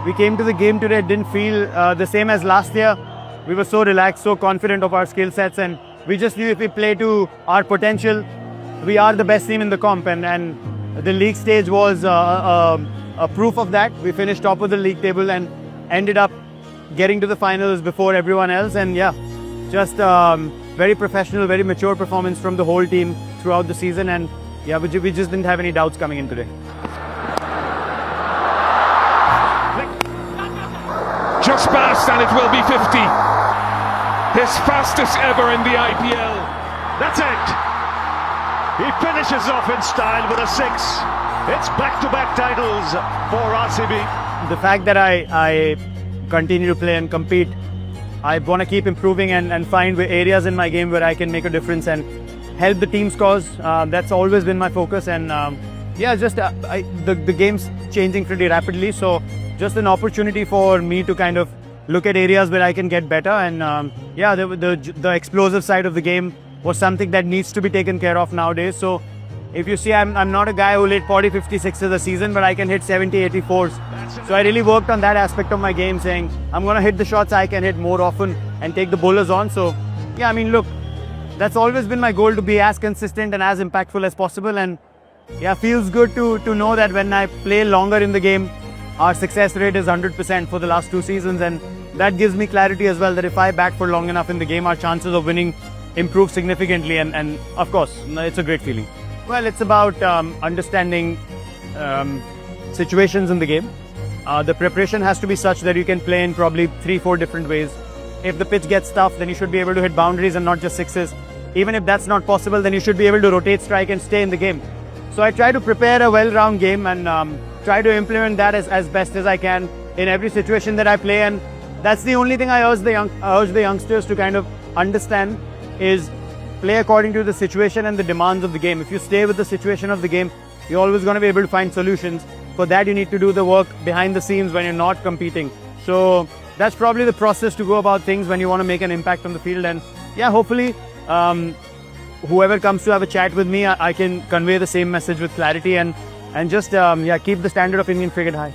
We came to the game today, it didn't feel the same as last year. We were so relaxed, so confident of our skill sets, and we just knew if we play to our potential, we are the best team in the comp, and the league stage was a proof of that. We finished top of the league table and ended up getting to the finals before everyone else, and yeah, just very professional, very mature performance from the whole team throughout the season, and yeah, we just didn't have any doubts coming in today. Just past, and it will be 50. His fastest ever in the IPL. That's it. He finishes off in style with a 6. It's back-to-back titles for RCB. The fact that I continue to play and compete, I want to keep improving and find areas in my game where I can make a difference and help the team's cause. That's always been my focus, and yeah, just the game's changing pretty rapidly, so just an opportunity for me to kind of look at areas where I can get better, and yeah, the explosive side of the game was something that needs to be taken care of nowadays. So if you see, I'm not a guy who hit 40, 56s a season, but I can hit 70, 84s. So I really worked on that aspect of my game, saying I'm going to hit the shots I can hit more often and take the bowlers on. So yeah, I mean, look, that's always been my goal, to be as consistent and as impactful as possible. And yeah, feels good to know that when I play longer in the game, our success rate is 100% for the last 2 seasons, and that gives me clarity as well, that if I bat for long enough in the game, our chances of winning improve significantly, and of course, it's a great feeling. Well, it's about understanding situations in the game. The preparation has to be such that you can play in probably 3-4 different ways. If the pitch gets tough, then you should be able to hit boundaries and not just 6s. Even if that's not possible, then you should be able to rotate strike and stay in the game. So I try to prepare a well-rounded game and try to implement that as best as I can in every situation that I play, and that's the only thing I urge the youngsters to kind of understand, is play according to the situation and the demands of the game. If you stay with the situation of the game, you're always going to be able to find solutions. For that, you need to do the work behind the scenes when you're not competing. So that's probably the process to go about things when you want to make an impact on the field. And yeah, hopefully whoever comes to have a chat with me, I can convey the same message with clarity and just yeah, keep the standard of Indian cricket high.